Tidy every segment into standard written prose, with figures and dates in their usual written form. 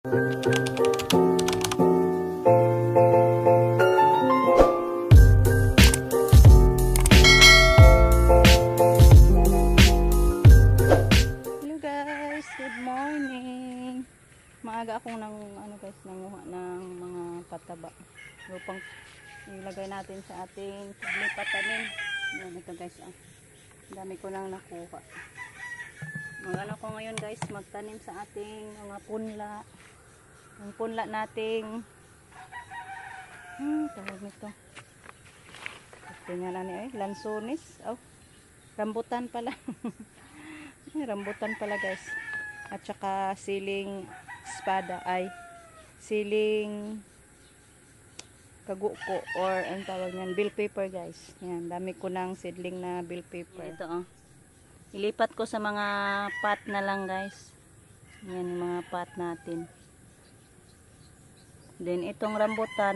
guys, good morning. Maaga akong nanguha ng mga pataba upang ilagay natin sa ating patanim. Yan ito guys, dami ko nang nakuha. Ko ngayon guys, magtanim sa ating mga punla. Ang punla nating tawag nito. Tingnan na lansones. Rambutan pala. Rambutan pala guys. At saka siling espada siling kaguko or ang tawag niyan, bell pepper guys. Yan, dami ko ng seedling na bell pepper. Ito ilipat ko sa mga pot na lang guys. Yan mga pot natin. Then itong rambutan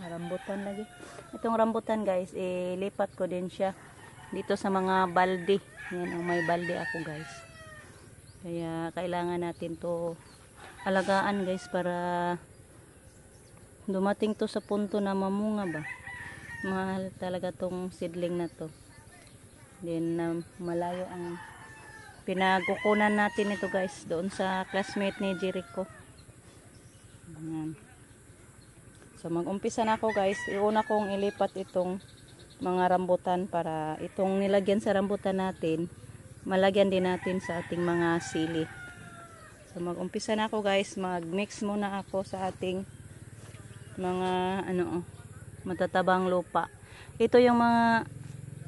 rambutan lagi. Itong rambutan guys, ilipat ko din siya dito sa mga balde. Yan, may balde ako guys. Kaya kailangan natin to alagaan guys para dumating to sa punto na mamunga ba. Mahal talaga tong seedling na to. Then malayo ang pinagukunan natin ito guys doon sa classmate ni Jericho. Ayan. So mag-umpisa na ako guys. Iuna kong ilipat itong mga rambutan para itong nilagyan sa rambutan natin malagyan din natin sa ating mga sili. So mag-umpisa na ako guys. Mag-mix muna ako sa ating mga matatabang lupa. Ito yung mga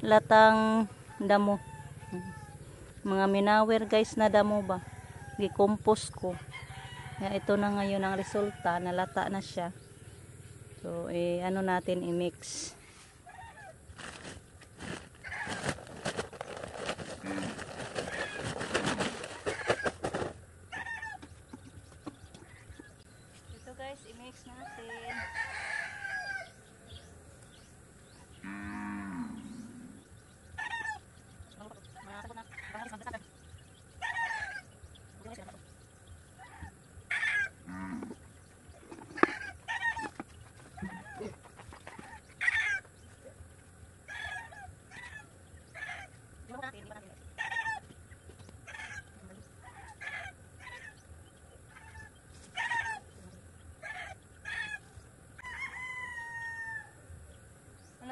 latang damo, mga minawer guys na damo ba, i-compose ko. Ito na ngayon ang resulta, nalata na siya. So natin i-mix. Ito guys, i-mix natin.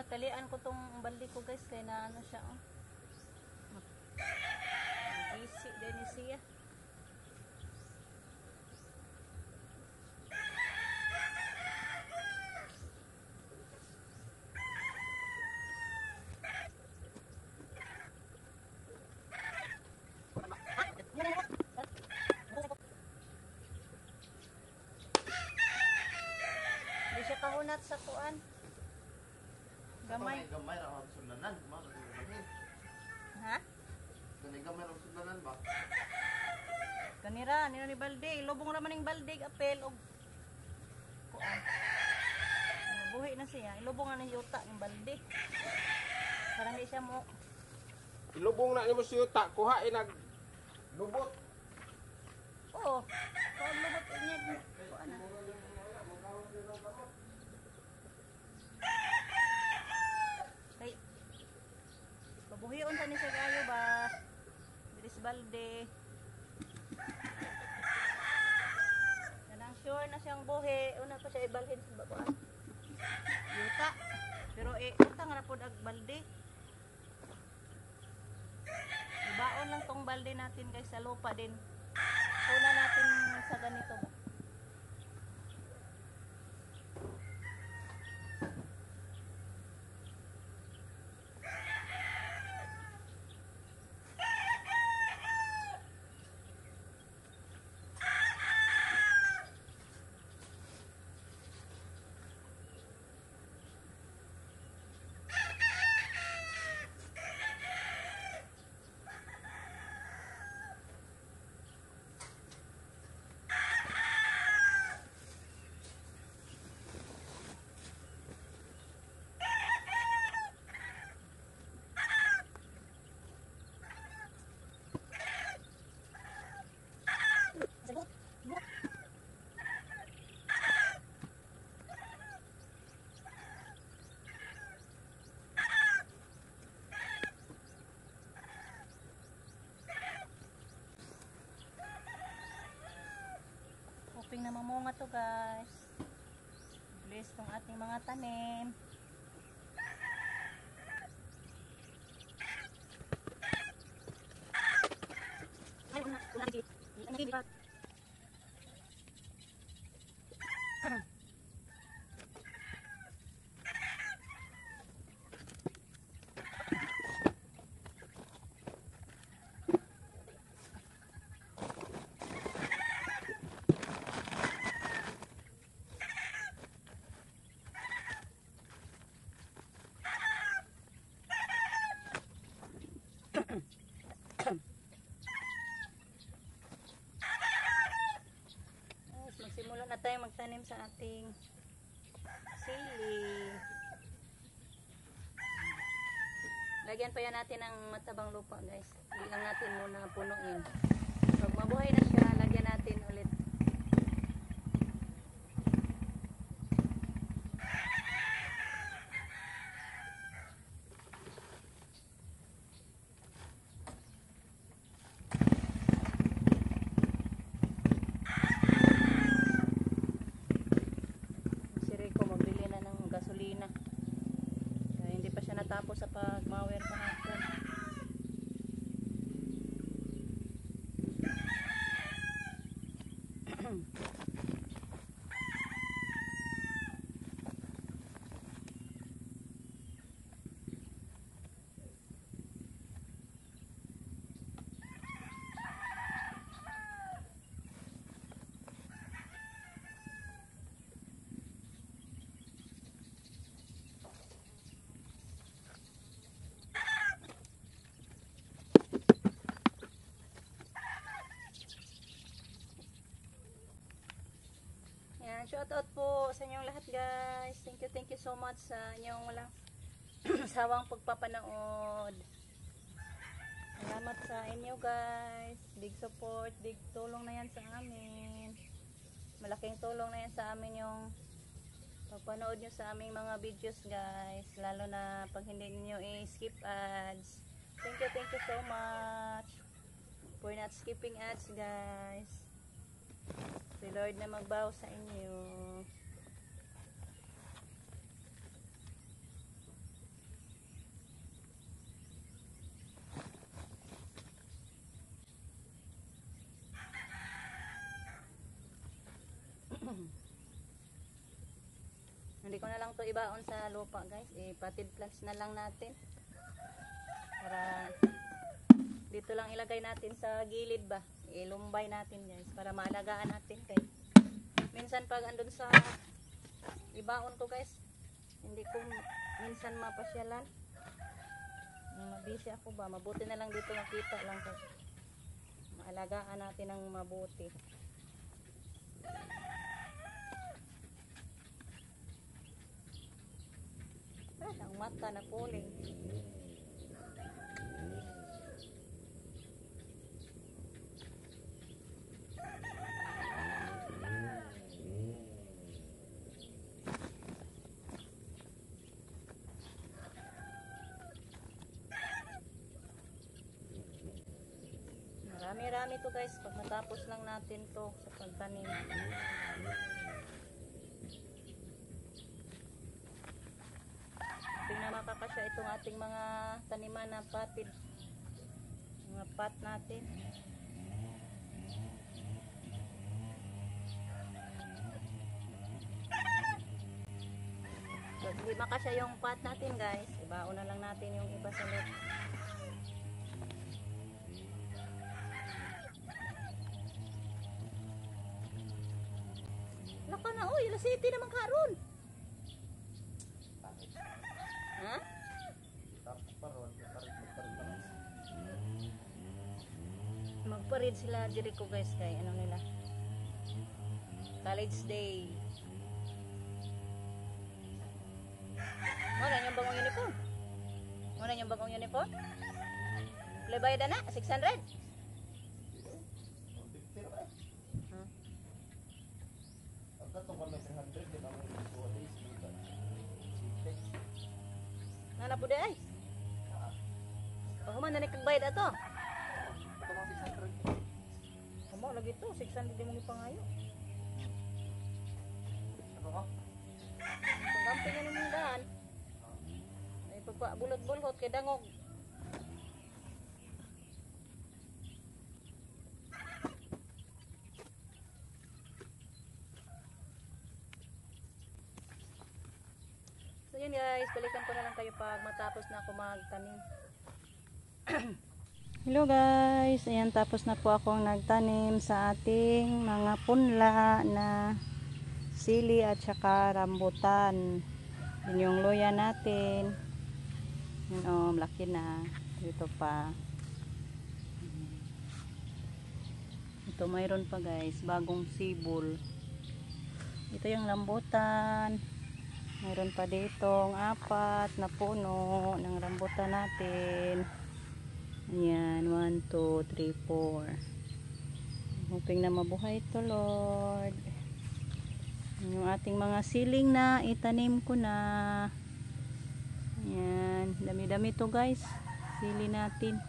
Talian ko tong balde ko guys kaya na siya isi din siya. Di siya kahunat sa kuan. Gamay ra ang sundanan, ha? Gamay ra ang sundanan ba? Kanira ni balde, lubong ra maning balde apel og kuan. Buhi na siya, ilubong na ni yuta ng balde. Para di siya mo. Ilubong na nimo si yuta, kuha inag lubot. Oo. Kuan lubot niya. Kuan. Buhion ta ni sa kayo ba? Bilis balde. Kanang sure na siyang buhi. Una pa siya ibalhin sa babaan. Yuta. Pero utang na pod ag balde. Ibaon lang tong balde natin guys sa lupa din. Una natin sa ganito ba? hoping na mamunga to guys. Bless tong ating mga tanim. Ay, una lagi. Ano lagi ba? Magsimula na tayo magtanim sa ating sili. Lagyan pa yan natin ng matabang lupa guys. Hindi lang natin muna punuin. Pag mabuhay na siya, lagyan natin ulit. Tapos sa pagmawer kahapon. Shout out po sa inyong lahat guys. Thank you so much sa inyong walang sawang pagpapanood. Salamat sa inyo guys. Big support, big tulong na yan sa amin. Malaking tulong na yan sa amin yung pagpanood nyo sa aming mga videos guys. Lalo na pag hindi niyo i-skip ads. Thank you so much for not skipping ads guys. Si Lord na magbaw sa inyo. Hindi ko na lang to ibaon sa lupa guys. Potted plants na lang natin. Para dito lang ilagay natin sa gilid ba. Ilumbay natin guys para maalagaan natin kay minsan pag andun sa ibaon ko guys hindi ko minsan mapasyalan, mabisi ako ba, mabuti na lang dito makita lang kay maalagaan natin ng mabuti. Ang mata na kuling. Marami-rami to guys pag natapos lang natin to sa pagtanim. Tingnan makakasya itong ating mga taniman na potted. Mga pot natin. Pag hindi makasya yung pot natin guys, ibaon na lang natin yung iba sa loob. Laka na, uy, lasiti naman karon. Ha? Magparid sila diri ko guys kay ano nila. College day. Wala yung bagong uniform. Wala yung bagong uniform. Bayad na 600. Nana po day. Human na nagbayad ato. Amo lagi to 600 di mo gipangayo. Pagkamping ano mong daan. Ay pagpabulot-bulot kay dangog. So yun guys, balikan ko na lang kayo pag matapos na ako magtanim. Hello guys, ayan tapos na po akong nagtanim sa ating mga punla na sili at saka rambutan. Yun yung luya natin. Yun o, laki na. Dito pa. Ito mayroon pa guys, bagong sibol. Ito yung rambutan. Mayroon pa ditong 4 na puno ng rambutan natin. Ayan, 1, 2, 3, 4. Hoping na mabuhay ito, Lord. Yung ating mga siling na itanim ko na. Ayan, dami-dami to guys. Sili natin.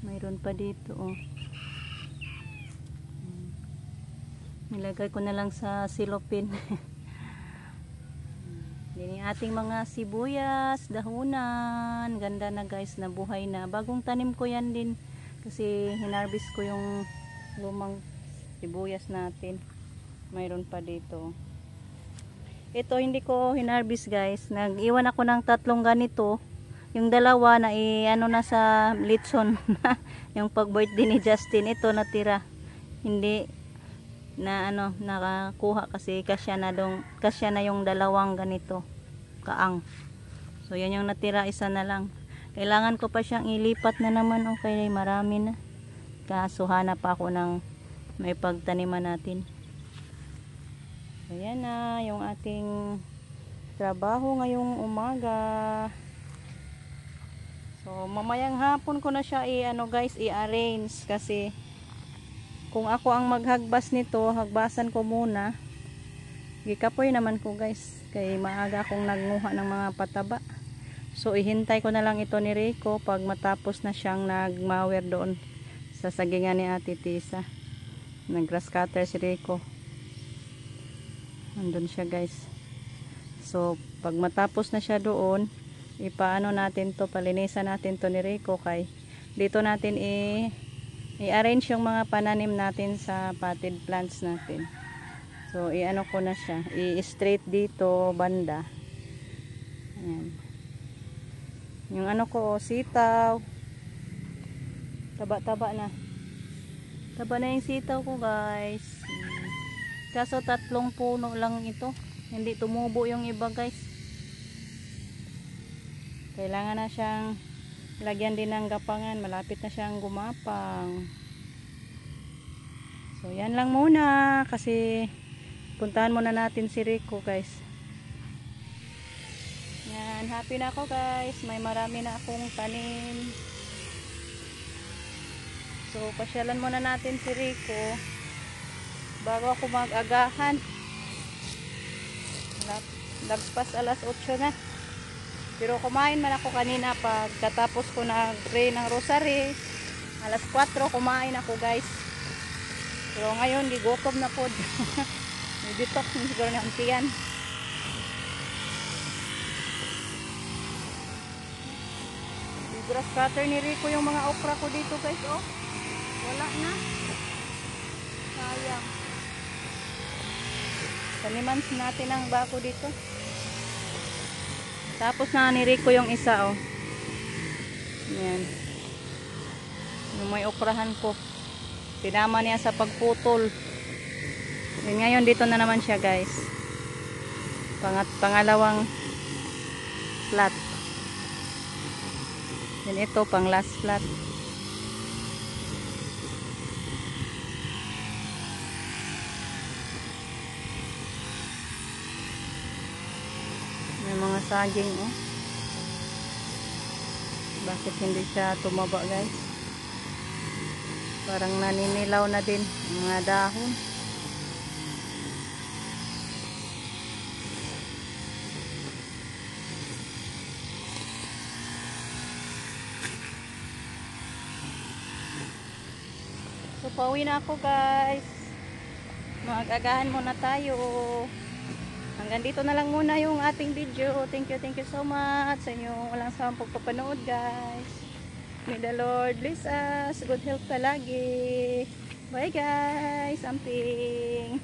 Mayroon pa dito, oh. Nilagay ko na lang sa silopin. Yan yung ating mga sibuyas, dahunan. Ganda na guys, nabuhay na. Bagong tanim ko yan din. Kasi hinarvest ko yung lumang sibuyas natin. Mayroon pa dito. Ito hindi ko hinarvest guys. Nag-iwan ako ng 3 ganito. Yung 2 na ano na sa litson. Yung pag-birthday ni Justin. Ito natira. Hindi na ano nakakuha kasi kasya na yung 2 ganito kaang. So yan yung natira, isa na lang. Kailangan ko pa siyang ilipat na naman. Okay, marami na. Kaso hanap pa ako ng may pagtaniman natin. So yan na yung ating trabaho ngayong umaga. So mamayang hapon ko na siya i-arrange kasi kung ako ang maghagbas nito, hagbasan ko muna. Gikapoy naman ko guys. Kaya maaga akong nagnguha ng mga pataba. So ihintay ko na lang ito ni Rico pag matapos na siyang nagmower doon sa sagingan ni Ate Tisa. Nag-grass cutter si Rico. Nandun siya guys. So pag matapos na siya doon, ipaano natin to, palinisan natin to ni Rico kay dito natin i-arrange yung mga pananim natin sa potted plants natin. So i-ano ko na siya, i-straight dito banda. Ayan. Yung ano ko, sitaw. Taba-taba na. Taba na yung sitaw ko guys. Kaso 3 puno lang ito. Hindi tumubo yung iba guys. Kailangan na siyang lagyan din ng gapangan. Malapit na siyang gumapang. So yan lang muna. Kasi puntahan muna natin si Rico guys. Yan. Happy na ako guys. May marami na akong tanim. So pasyalan muna natin si Rico bago ako mag-agahan. Lagpas alas 8 na. Pero kumain man ako kanina pagkatapos ko nag-pray ng rosary. Alas 4 kumain ako guys. Pero ngayon gigutom na po. Bibitok siguro na ang tiyan. Grass cutter ni Rico yung mga okra ko dito guys. Oh, wala na. Sayang. Taniman natin ang bako dito. Tapos na ni Rico yung isa, oh. Ayan. Yung may okrahan ko. Tinama niya sa pagputol. Yan, ngayon dito na naman siya, guys. Pangalawang flat. Yan ito, pang last flat. May mga saging, oh. Bakit hindi siya tumaba guys? Parang naninilaw na din ang mga dahon. So pauwi na ako guys. Mag-agahan muna tayo. Hanggang dito na lang muna yung ating video. Thank you so much sa inyong walang sawang pagpapanood, guys. May the Lord bless us. Good health palagi. Bye, guys. Amping.